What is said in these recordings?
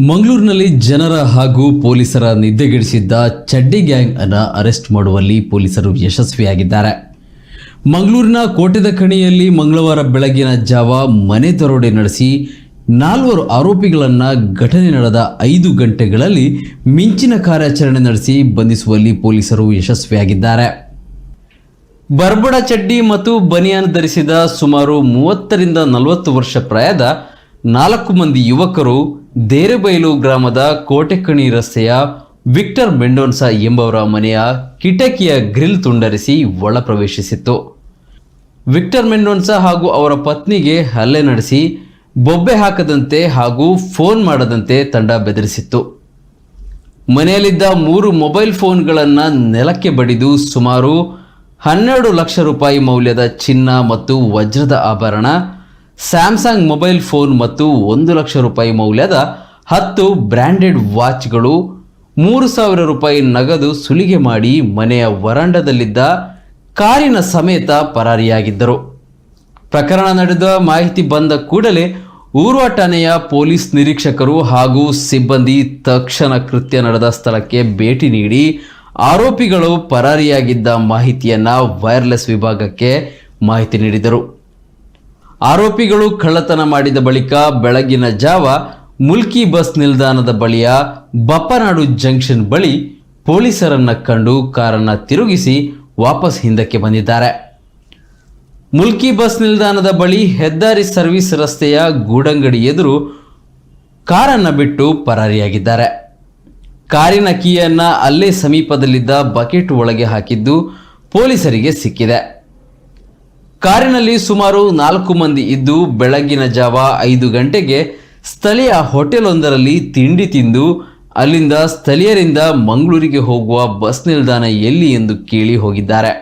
ಮಂಗಳೂರಿನಲ್ಲಿ ಜನರ ಹಾಗೂ ಪೊಲೀಸರ ನಿದ್ದೆಗೆಡಿಸಿದ್ದ ಚಡ್ಡಿ ಗ್ಯಾಂಗ್ ಅನ್ನು ಅರೆಸ್ಟ್ ಮಾಡುವಲ್ಲಿ ಪೊಲೀಸರು ಯಶಸ್ವಿಯಾಗಿದ್ದಾರೆ. ಮಂಗಳೂರಿನ ಕೋಟೆದಕಣಿಯಲ್ಲಿ ಮಂಗಳವಾರ ಬೆಳಗಿನ ಜಾವ ಮನೆ ದರೋಡೆ ನಡೆಸಿ 4 ಆರೋಪಿಗಳನ್ನು ಘಟನೆ ನಡೆದ 5 ಗಂಟೆಗಳಲ್ಲಿ ಮಿಂಚಿನ ಕಾರ್ಯಾಚರಣೆ ನಡೆಸಿ ಬಂಧಿಸುವಲ್ಲಿ ಪೊಲೀಸರು ಯಶಸ್ವಿಯಾಗಿದ್ದಾರೆ. ಬರ್ಬಡ ಚಡ್ಡಿ ಮತ್ತು ಬನಿಯಾನ್ ಧರಿಸಿದ ಸುಮಾರು 30 ರಿಂದ 40 ವರ್ಷ ಪ್ರಾಯದ 4 ಮಂದಿ ಯುವಕರು ದೇರೆಬೈಲು ಗ್ರಾಮದ ಕೋಟೆಕಣಿ ರಸ್ತೆಯ ವಿಕ್ಟರ್ ಮೆಂಡೋನ್ಸಾ ಎಂಬವರ ಮನೆಯ ಕಿಟಕಿಯ ಗ್ರಿಲ್ ತುಂಡರಿಸಿ ಒಳ ಪ್ರವೇಶಿಸಿತ್ತು. ವಿಕ್ಟರ್ ಮೆಂಡೋನ್ಸಾ ಹಾಗೂ ಅವರ ಪತ್ನಿಗೆ ಹಲ್ಲೆ ನಡೆಸಿ ಬೊಬ್ಬೆ ಹಾಕದಂತೆ ಹಾಗೂ ಫೋನ್ ಮಾಡದಂತೆ ತಂಡ ಬೆದರಿಸಿತ್ತು. ಮನೆಯಲ್ಲಿದ್ದ 3 ಮೊಬೈಲ್ ಫೋನ್ಗಳನ್ನು ನೆಲಕ್ಕೆ ಬಡಿದು ಸುಮಾರು 12 ಲಕ್ಷ ರೂಪಾಯಿ ಮೌಲ್ಯದ ಚಿನ್ನ ಮತ್ತು ವಜ್ರದ ಆಭರಣ, ಸ್ಯಾಮ್ಸಂಗ್ ಮೊಬೈಲ್ ಫೋನ್ ಮತ್ತು 1 ಲಕ್ಷ ರೂಪಾಯಿ ಮೌಲ್ಯದ 10 ಬ್ರ್ಯಾಂಡೆಡ್ ವಾಚ್ಗಳು, 3,000 ರೂಪಾಯಿ ನಗದು ಸುಲಿಗೆ ಮಾಡಿ ಮನೆಯ ವರಾಂಡದಲ್ಲಿದ್ದ ಕಾರಿನ ಸಮೇತ ಪರಾರಿಯಾಗಿದ್ದರು. ಪ್ರಕರಣ ನಡೆದ ಮಾಹಿತಿ ಬಂದ ಕೂಡಲೇ ಊರ್ವ ಠಾಣೆಯ ಪೊಲೀಸ್ ನಿರೀಕ್ಷಕರು ಹಾಗೂ ಸಿಬ್ಬಂದಿ ತಕ್ಷಣ ಕೃತ್ಯ ನಡೆದ ಸ್ಥಳಕ್ಕೆ ಭೇಟಿ ನೀಡಿ ಆರೋಪಿಗಳು ಪರಾರಿಯಾಗಿದ್ದ ಮಾಹಿತಿಯನ್ನು ವೈರ್ಲೆಸ್ ವಿಭಾಗಕ್ಕೆ ಮಾಹಿತಿ ನೀಡಿದರು. ಆರೋಪಿಗಳು ಕಳ್ಳತನ ಮಾಡಿದ ಬಳಿಕ ಬೆಳಗಿನ ಜಾವ ಮುಲ್ಕಿ ಬಸ್ ನಿಲ್ದಾಣದ ಬಳಿಯ ಬಪ್ಪನಾಡು ಜಂಕ್ಷನ್ ಬಳಿ ಪೊಲೀಸರನ್ನ ಕಂಡು ಕಾರನ್ನು ತಿರುಗಿಸಿ ವಾಪಸ್ ಹಿಂದಕ್ಕೆ ಬಂದಿದ್ದಾರೆ. ಮುಲ್ಕಿ ಬಸ್ ನಿಲ್ದಾಣದ ಬಳಿ ಹೆದ್ದಾರಿ ಸರ್ವಿಸ್ ರಸ್ತೆಯ ಗೂಡಂಗಡಿ ಎದುರು ಕಾರನ್ನು ಬಿಟ್ಟು ಪರಾರಿಯಾಗಿದ್ದಾರೆ. ಕಾರಿನ ಕೀಯನ್ನು ಅಲ್ಲೇ ಸಮೀಪದಲ್ಲಿದ್ದ ಬಕೆಟ್ ಒಳಗೆ ಹಾಕಿದ್ದು ಪೊಲೀಸರಿಗೆ ಸಿಕ್ಕಿದೆ. ಕಾರಿನಲ್ಲಿ ಸುಮಾರು 4 ಮಂದಿ ಇದ್ದು ಬೆಳಗಿನ ಜಾವ 5 ಗಂಟೆಗೆ ಸ್ಥಳೀಯ ಹೋಟೆಲ್ ಒಂದರಲ್ಲಿ ತಿಂಡಿ ತಿಂದು ಅಲ್ಲಿಂದ ಸ್ಥಳೀಯರಿಂದ ಮಂಗಳೂರಿಗೆ ಹೋಗುವ ಬಸ್ ನಿಲ್ದಾಣ ಎಲ್ಲಿ ಎಂದು ಕೇಳಿ ಹೋಗಿದ್ದಾರೆ.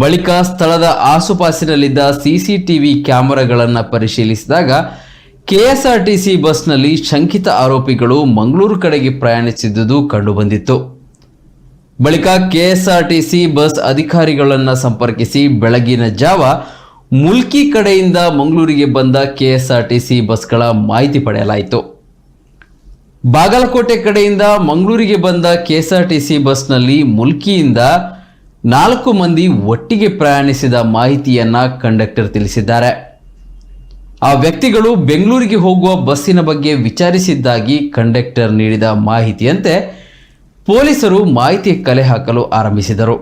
ಬಳಿಕ ಸ್ಥಳದ ಆಸುಪಾಸಿನಲ್ಲಿದ್ದ ಸಿಸಿಟಿವಿ ಕ್ಯಾಮೆರಾಗಳನ್ನು ಪರಿಶೀಲಿಸಿದಾಗ ಕೆಎಸ್ಆರ್ಟಿಸಿ ಬಸ್ನಲ್ಲಿ ಶಂಕಿತ ಆರೋಪಿಗಳು ಮಂಗಳೂರು ಕಡೆಗೆ ಪ್ರಯಾಣಿಸಿದ್ದುದು ಕಂಡುಬಂದಿತ್ತು. ಬಳಿಕ ಕೆಎಸ್ಆರ್ಟಿಸಿ ಬಸ್ ಅಧಿಕಾರಿಗಳನ್ನು ಸಂಪರ್ಕಿಸಿ ಬೆಳಗಿನ ಜಾವ ಮುಲ್ಕಿ ಕಡೆಯಿಂದ ಮಂಗಳೂರಿಗೆ ಬಂದ ಕೆಎಸ್ಆರ್ಟಿಸಿ ಬಸ್ಗಳ ಮಾಹಿತಿ ಪಡೆಯಲಾಯಿತು. ಬಾಗಲಕೋಟೆ ಕಡೆಯಿಂದ ಮಂಗಳೂರಿಗೆ ಬಂದ ಕೆಎಸ್ಆರ್ಟಿಸಿ ಬಸ್ನಲ್ಲಿ ಮುಲ್ಕಿಯಿಂದ 4 ಮಂದಿ ಒಟ್ಟಿಗೆ ಪ್ರಯಾಣಿಸಿದ ಮಾಹಿತಿಯನ್ನ ಕಂಡಕ್ಟರ್ ತಿಳಿಸಿದ್ದಾರೆ. ಆ ವ್ಯಕ್ತಿಗಳು ಬೆಂಗಳೂರಿಗೆ ಹೋಗುವ ಬಸ್ಸಿನ ಬಗ್ಗೆ ವಿಚಾರಿಸಿದ್ದಾಗಿ ಕಂಡಕ್ಟರ್ ನೀಡಿದ ಮಾಹಿತಿಯಂತೆ ಪೊಲೀಸರು ಮಾಹಿತಿ ಕಲೆ ಹಾಕಲು ಆರಂಭಿಸಿದರು.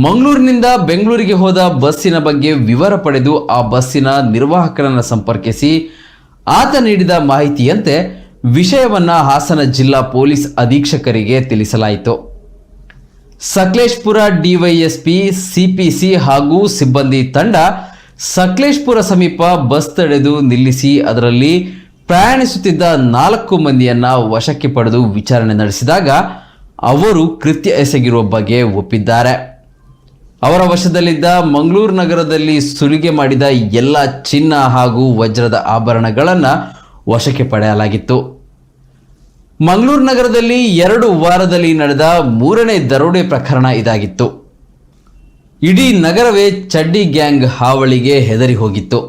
ಮಂಗಳೂರಿನಿಂದ ಬೆಂಗಳೂರಿಗೆ ಹೋದ ಬಸ್ಸಿನ ಬಗ್ಗೆ ವಿವರ ಪಡೆದು ಆ ಬಸ್ಸಿನ ನಿರ್ವಾಹಕರನ್ನು ಸಂಪರ್ಕಿಸಿ ಆತ ನೀಡಿದ ಮಾಹಿತಿಯಂತೆ ವಿಷಯವನ್ನ ಹಾಸನ ಜಿಲ್ಲಾ ಪೊಲೀಸ್ ಅಧೀಕ್ಷಕರಿಗೆ ತಿಳಿಸಲಾಯಿತು. ಸಕಲೇಶಪುರ ಡಿವೈಎಸ್ಪಿ, ಸಿಪಿಸಿ ಹಾಗೂ ಸಿಬ್ಬಂದಿ ತಂಡ ಸಕಲೇಶಪುರ ಸಮೀಪ ಬಸ್ ತಡೆದು ನಿಲ್ಲಿಸಿ ಅದರಲ್ಲಿ ಪ್ರಯಾಣಿಸುತ್ತಿದ್ದ 4 ಮಂದಿಯನ್ನ ವಶಕ್ಕೆ ಪಡೆದು ವಿಚಾರಣೆ ನಡೆಸಿದಾಗ ಅವರು ಕೃತ್ಯ ಎಸಗಿರುವ ಬಗ್ಗೆ ಒಪ್ಪಿದ್ದಾರೆ. ಅವರ ವಶದಲ್ಲಿದ್ದ ಮಂಗಳೂರು ನಗರದಲ್ಲಿ ಸುಲಿಗೆ ಮಾಡಿದ ಎಲ್ಲ ಚಿನ್ನ ಹಾಗೂ ವಜ್ರದ ಆಭರಣಗಳನ್ನು ವಶಕ್ಕೆ ಪಡೆಯಲಾಗಿತ್ತು. ಮಂಗಳೂರು ನಗರದಲ್ಲಿ 2 ವಾರದಲ್ಲಿ ನಡೆದ 3ನೇ ದರೋಡೆ ಪ್ರಕರಣ ಇದಾಗಿತ್ತು. ಇಡೀ ನಗರವೇ ಚಡ್ಡಿ ಗ್ಯಾಂಗ್ ಹಾವಳಿಗೆ ಹೆದರಿ ಹೋಗಿತ್ತು.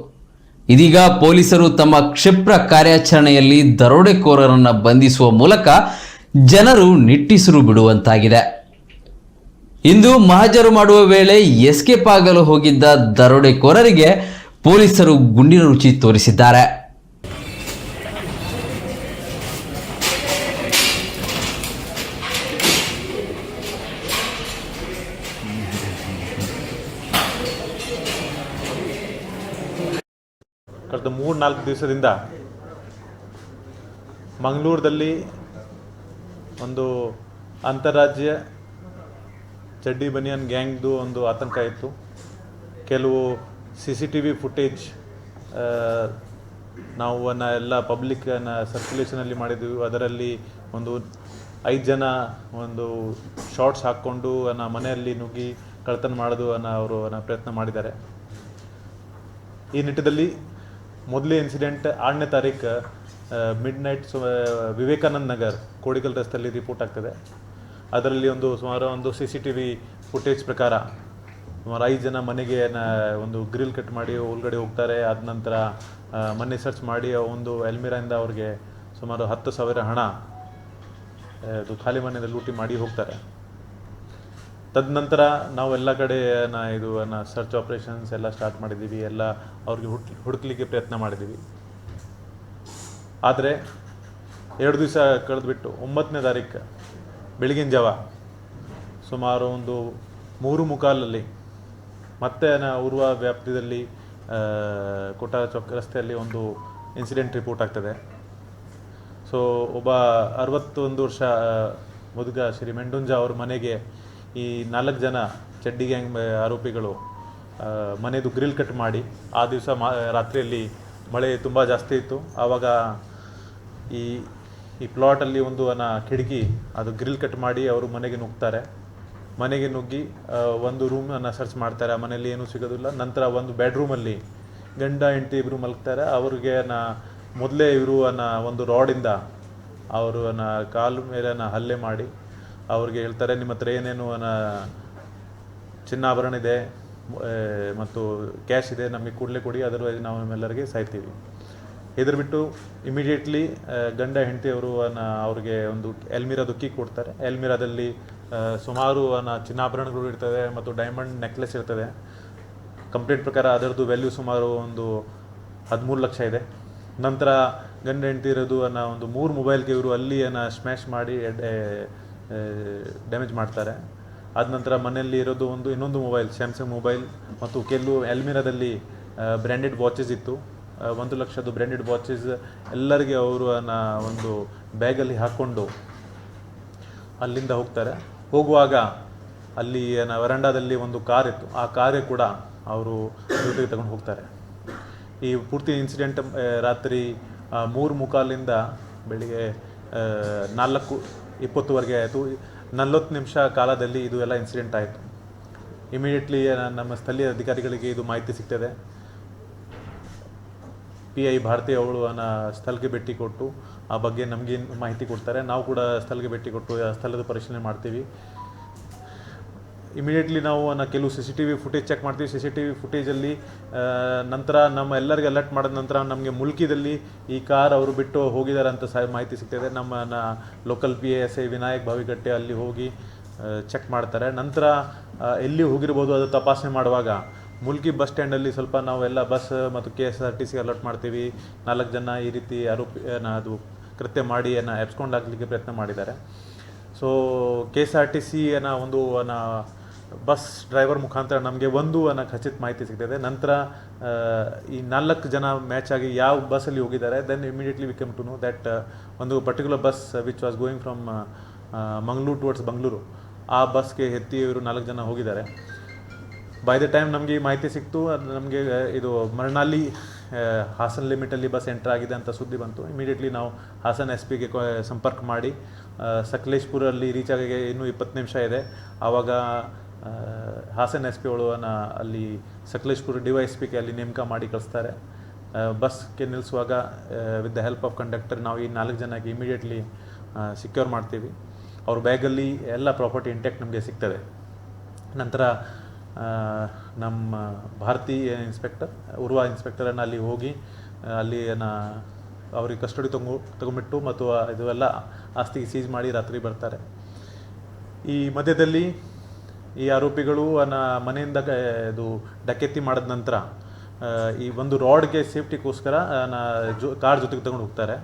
ಇದೀಗ ಪೊಲೀಸರು ತಮ್ಮ ಕ್ಷಿಪ್ರ ಕಾರ್ಯಾಚರಣೆಯಲ್ಲಿ ದರೋಡೆಕೋರರನ್ನು ಬಂಧಿಸುವ ಮೂಲಕ ಜನರು ನಿಟ್ಟುಸಿರು ಬಿಡುವಂತಾಗಿದೆ. ಇಂದು ಮಹಜರು ಮಾಡುವ ವೇಳೆ ಎಸ್ಕೇಪ್ ಆಗಲು ಹೋಗಿದ್ದ ದರೋಡೆಕೋರರಿಗೆ ಪೊಲೀಸರು ಗುಂಡಿನ ರುಚಿ ತೋರಿಸಿದ್ದಾರೆ. ಕಳೆದ 3-4 ದಿವಸದಿಂದ ಮಂಗಳೂರಲ್ಲಿ ಒಂದು ಅಂತಾರಾಜ್ಯ ಚಡ್ಡಿ ಬನಿಯನ್ ಗ್ಯಾಂಗ್ದು ಒಂದು ಆತಂಕ ಇತ್ತು. ಕೆಲವು CCTV ಫುಟೇಜ್ ನಾವು ಎಲ್ಲ ಪಬ್ಲಿಕ್ಕನ್ನು ಸರ್ಕ್ಯುಲೇಷನಲ್ಲಿ ಮಾಡಿದ್ವಿ. ಅದರಲ್ಲಿ ಒಂದು 5 ಜನ ಒಂದು ಶಾರ್ಟ್ಸ್ ಹಾಕ್ಕೊಂಡು ಮನೆಯಲ್ಲಿ ನುಗ್ಗಿ ಕಳ್ಳತನ ಮಾಡೋದು ಅವರು ಪ್ರಯತ್ನ ಮಾಡಿದ್ದಾರೆ. ಈ ನಿಟ್ಟಿನಲ್ಲಿ ಮೊದಲೇ ಇನ್ಸಿಡೆಂಟ್ 6ನೇ ತಾರೀಕು ಮಿಡ್-ನೈಟ್ ವಿವೇಕಾನಂದ ನಗರ್ ಕೋಡಿಕಲ್ ರಸ್ತೆಯಲ್ಲಿ ರಿಪೋರ್ಟ್ ಆಗ್ತದೆ. ಅದರಲ್ಲಿ ಸುಮಾರು ಒಂದು CCTV ಫುಟೇಜ್ ಪ್ರಕಾರ ಸುಮಾರು 5 ಜನ ಮನೆಗೆ ಒಂದು ಗ್ರಿಲ್ ಕಟ್ ಮಾಡಿ ಒಳಗಡೆ ಹೋಗ್ತಾರೆ. ಆದ ನಂತರ ಮನೆ ಸರ್ಚ್ ಮಾಡಿ ಒಂದು ಎಲ್ಮಿರಾಯಿಂದ ಅವ್ರಿಗೆ ಸುಮಾರು 10,000 ಹಣ ಅದು ಖಾಲಿ ಮನೆಯಿಂದ ಲೂಟಿ ಮಾಡಿ ಹೋಗ್ತಾರೆ. ತದನಂತರ ನಾವು ಎಲ್ಲ ಕಡೆ ಇದು ಸರ್ಚ್ ಆಪರೇಷನ್ಸ್ ಎಲ್ಲ ಸ್ಟಾರ್ಟ್ ಮಾಡಿದ್ದೀವಿ, ಎಲ್ಲ ಅವ್ರಿಗೆ ಹುಡುಕ್ಲಿಕ್ಕೆ ಪ್ರಯತ್ನ ಮಾಡಿದ್ದೀವಿ. ಆದರೆ 2 ದಿವಸ ಕಳೆದುಬಿಟ್ಟು 9ನೇ ತಾರೀಕು ಬೆಳಗಿನ ಜಾವ ಸುಮಾರು ಒಂದು 3:45 ಮತ್ತೆ ಉರ್ವ ವ್ಯಾಪ್ತಿಯಲ್ಲಿ ಕೊಟ್ಟಾರ ಚೌಕ್ ರಸ್ತೆಯಲ್ಲಿ ಒಂದು ಇನ್ಸಿಡೆಂಟ್ ರಿಪೋರ್ಟ್ ಆಗ್ತದೆ. ಸೊ ಒಬ್ಬ 61 ವರ್ಷ ಮುದುಗ ಶ್ರೀ ಮೆಂಡುಂಜ ಅವ್ರ ಮನೆಗೆ ಈ 4 ಜನ ಚಡ್ಡಿ ಗ್ಯಾಂಗ್ ಆರೋಪಿಗಳು ಮನೆದು ಗ್ರಿಲ್ ಕಟ್ ಮಾಡಿ, ಆ ದಿವಸ ರಾತ್ರಿಯಲ್ಲಿ ಮಳೆ ತುಂಬ ಜಾಸ್ತಿ ಇತ್ತು. ಆವಾಗ ಈ ಪ್ಲಾಟಲ್ಲಿ ಒಂದು ಕಿಟಕಿ ಅದು ಗ್ರಿಲ್ ಕಟ್ ಮಾಡಿ ಅವರು ಮನೆಗೆ ನುಗ್ತಾರೆ. ಮನೆಗೆ ನುಗ್ಗಿ ಒಂದು ರೂಮನ್ನು ಸರ್ಚ್ ಮಾಡ್ತಾರೆ. ಆ ಮನೆಯಲ್ಲಿ ಏನೂ ಸಿಗೋದಿಲ್ಲ. ನಂತರ ಒಂದು ಬೆಡ್ರೂಮಲ್ಲಿ ಗಂಡ ಹೆಂಡತಿ ಇಬ್ಬರು ಮಲಗ್ತಾರೆ. ಅವ್ರಿಗೆ ಮೊದಲೇ ಇವರು ಒಂದು ರಾಡಿಂದ ಅವರು ಕಾಲು ಮೇಲೆ ಹಲ್ಲೆ ಮಾಡಿ ಅವ್ರಿಗೆ ಹೇಳ್ತಾರೆ, ನಿಮ್ಮ ಹತ್ರ ಏನೇನು ಚಿನ್ನಾಭರಣ ಇದೆ ಮತ್ತು ಕ್ಯಾಶ್ ಇದೆ, ನಮಗೆ ಕೂಡಲೇ ಕೊಡಿ, ಅದರ್ವೈಸ್ ನಾವು ನಮ್ಮೆಲ್ಲರಿಗೆ ಸಾಯ್ತೀವಿ. ಬಿಟ್ಟು ಇಮಿಡಿಯೇಟ್ಲಿ ಗಂಡ ಹೆಂಡತಿಯವರು ಅವ್ರಿಗೆ ಒಂದು ಎಲ್ಮಿರಾದು ಕೀ ಕೊಡ್ತಾರೆ. ಎಲ್ಮಿರಾದಲ್ಲಿ ಸುಮಾರು ಚಿನ್ನಾಭರಣಗಳು ಇರ್ತದೆ ಮತ್ತು ಡೈಮಂಡ್ ನೆಕ್ಲೆಸ್ ಇರ್ತದೆ. ಕಂಪ್ಲೇಂಟ್ ಪ್ರಕಾರ ಅದರದ್ದು ವ್ಯಾಲ್ಯೂ ಸುಮಾರು ಒಂದು 13 ಲಕ್ಷ ಇದೆ. ನಂತರ ಗಂಡ ಹೆಂಡತಿ ಇರೋದು ಒಂದು 3 ಮೊಬೈಲ್ಗೆ ಇವರು ಅಲ್ಲಿ ಸ್ಮ್ಯಾಶ್ ಮಾಡಿ ಡ್ಯಾಮೇಜ್ ಮಾಡ್ತಾರೆ. ಆದ ನಂತರ ಮನೆಯಲ್ಲಿ ಇರೋದು ಇನ್ನೊಂದು ಮೊಬೈಲ್, ಸ್ಯಾಮ್ಸಂಗ್ ಮೊಬೈಲ್ ಮತ್ತು ಕೆಲವು ಎಲ್ಮಿರಾದಲ್ಲಿ ಬ್ರ್ಯಾಂಡೆಡ್ ವಾಚಸ್ ಇತ್ತು. 1 ಲಕ್ಷದ್ದು ಬ್ರ್ಯಾಂಡೆಡ್ ವಾಚಸ್ ಎಲ್ಲರಿಗೆ ಅವರು ಒಂದು ಬ್ಯಾಗಲ್ಲಿ ಹಾಕ್ಕೊಂಡು ಅಲ್ಲಿಂದ ಹೋಗ್ತಾರೆ. ಹೋಗುವಾಗ ಅಲ್ಲಿ ವರಂಡಾದಲ್ಲಿ ಒಂದು ಕಾರ್ ಇತ್ತು, ಆ ಕಾರೇ ಕೂಡ ಅವರು ಜೊತೆಗೆ ತಗೊಂಡು ಹೋಗ್ತಾರೆ. ಈ ಪೂರ್ತಿ ಇನ್ಸಿಡೆಂಟ್ ರಾತ್ರಿ 3:45 ಬೆಳಿಗ್ಗೆ 4:20ವರೆಗೆ ಆಯಿತು. 40 ನಿಮಿಷ ಕಾಲದಲ್ಲಿ ಇದು ಎಲ್ಲ ಇನ್ಸಿಡೆಂಟ್ ಆಯಿತು. ಇಮಿಡಿಯೇಟ್ಲಿ ನಮ್ಮ ಸ್ಥಳೀಯ ಅಧಿಕಾರಿಗಳಿಗೆ ಇದು ಮಾಹಿತಿ ಸಿಗ್ತದೆ. PI ಭಾರತಿ ಅವಳು ಸ್ಥಳಕ್ಕೆ ಭೇಟಿ ಕೊಟ್ಟು ಆ ಬಗ್ಗೆ ನಮಗೆ ಮಾಹಿತಿ ಕೊಡ್ತಾರೆ. ನಾವು ಕೂಡ ಸ್ಥಳಕ್ಕೆ ಭೇಟಿ ಕೊಟ್ಟು ಆ ಸ್ಥಳದ ಪರಿಶೀಲನೆ ಮಾಡ್ತೀವಿ. ಇಮಿಡಿಯೇಟ್ಲಿ ನಾವು ಕೆಲವು CCTV ಫುಟೇಜ್ ಚೆಕ್ ಮಾಡ್ತೀವಿ. CCTV ಫುಟೇಜಲ್ಲಿ ನಂತರ ನಮ್ಮ ಎಲ್ಲರಿಗೆ ಅಲರ್ಟ್ ಮಾಡಿದ ನಂತರ ನಮಗೆ ಮುಲ್ಕಿದಲ್ಲಿ ಈ ಕಾರ್ ಅವರು ಬಿಟ್ಟು ಹೋಗಿದ್ದಾರೆ ಅಂತ ಮಾಹಿತಿ ಸಿಗ್ತದೆ. ನಮ್ಮ ಲೋಕಲ್ PSI ವಿನಾಯಕ್ ಬಾವಿಕಟ್ಟೆ ಅಲ್ಲಿ ಹೋಗಿ ಚೆಕ್ ಮಾಡ್ತಾರೆ. ನಂತರ ಎಲ್ಲಿ ಹೋಗಿರ್ಬೋದು ಅದು ತಪಾಸಣೆ ಮಾಡುವಾಗ ಮುಲ್ಕಿ ಬಸ್ ಸ್ಟ್ಯಾಂಡಲ್ಲಿ ಸ್ವಲ್ಪ ನಾವೆಲ್ಲ ಬಸ್ ಮತ್ತು KSRTC ಅಲರ್ಟ್ ಮಾಡ್ತೀವಿ. 4 ಜನ ಈ ರೀತಿ ಆರೋಪಿ ಅದು ಕೃತ್ಯ ಮಾಡಿ ಎಬ್ಸ್ಕೊಂಡು ಹಾಕಲಿಕ್ಕೆ ಪ್ರಯತ್ನ ಮಾಡಿದ್ದಾರೆ. ಸೊ KSRTC ಒಂದು ಬಸ್ ಡ್ರೈವರ್ ಮುಖಾಂತರ ನಮಗೆ ಒಂದು ಖಚಿತ ಮಾಹಿತಿ ಸಿಗ್ತದೆ. ನಂತರ ಈ 4 ಜನ ಮ್ಯಾಚ್ ಆಗಿ ಯಾವ ಬಸ್ಸಲ್ಲಿ ಹೋಗಿದ್ದಾರೆ, then immediately we come to know that ಒಂದು particular bus which was going from Mangaluru towards Bengaluru, ಆ ಬಸ್ಗೆ ಎತ್ತಿ ಇವರು 4 ಜನ ಹೋಗಿದ್ದಾರೆ. ಬೈ ದ ಟೈಮ್ ನಮಗೆ ಮಾಹಿತಿ ಸಿಕ್ತು, ಅದು ನಮಗೆ ಇದು ಮರ್ನಾಲಿ ಹಾಸನ್ ಲಿಮಿಟಲ್ಲಿ ಬಸ್ ಎಂಟರ್ ಆಗಿದೆ ಅಂತ ಸುದ್ದಿ ಬಂತು. ಇಮಿಡಿಯೇಟ್ಲಿ ನಾವು ಹಾಸನ್ SP ಗೆ ಸಂಪರ್ಕ ಮಾಡಿ ಸಕಲೇಶ್ಪುರಲ್ಲಿ ರೀಚ್ ಆಗಿ ಇನ್ನೂ 20 ನಿಮಿಷ ಇದೆ. ಆವಾಗ ಹಾಸನ್ SP ಅವಳು ಅಲ್ಲಿ ಸಕಲೇಶ್ಪುರ DYSP ಗೆ ಅಲ್ಲಿ ನೇಮಕ ಮಾಡಿ ಕಳಿಸ್ತಾರೆ. ಬಸ್ಗೆ ನಿಲ್ಲಿಸುವಾಗ with the help of conductor ನಾವು ಈ 4 ಜನಕ್ಕೆ ಇಮಿಡಿಯೇಟ್ಲಿ ಸಿಕ್ಯೂರ್ ಮಾಡ್ತೀವಿ. ಅವ್ರ ಬ್ಯಾಗಲ್ಲಿ ಎಲ್ಲ ಪ್ರಾಪರ್ಟಿ ಇಂಟ್ಯಾಕ್ಟ್ ನಮಗೆ ಸಿಗ್ತದೆ. ನಂತರ ನಮ್ಮ ಭಾರತೀಯ ಇನ್ಸ್ಪೆಕ್ಟರ್ ಉರ್ವಾ ಇನ್ಸ್ಪೆಕ್ಟರನ್ನು ಅಲ್ಲಿ ಹೋಗಿ ಅಲ್ಲಿ ಅವ್ರಿಗೆ ಕಸ್ಟಡಿ ತಗೊಂಬಿಟ್ಟು ಮತ್ತು ಇದೆಲ್ಲ ಆಸ್ತಿಗೆ ಸೀಜ್ ಮಾಡಿ ರಾತ್ರಿ ಬರ್ತಾರೆ. ಈ ಮಧ್ಯದಲ್ಲಿ ಈ ಆರೋಪಿಗಳು ಮನೆಯಿಂದ ಇದು ಡಕೆತ್ತಿ ಮಾಡಿದ ನಂತರ ಈ ಒಂದು ರಾಡ್ಗೆ ಸೇಫ್ಟಿಗೋಸ್ಕರ ಕಾರ್ ಜೊತೆಗೆ ತಗೊಂಡು ಹೋಗ್ತಾರೆ.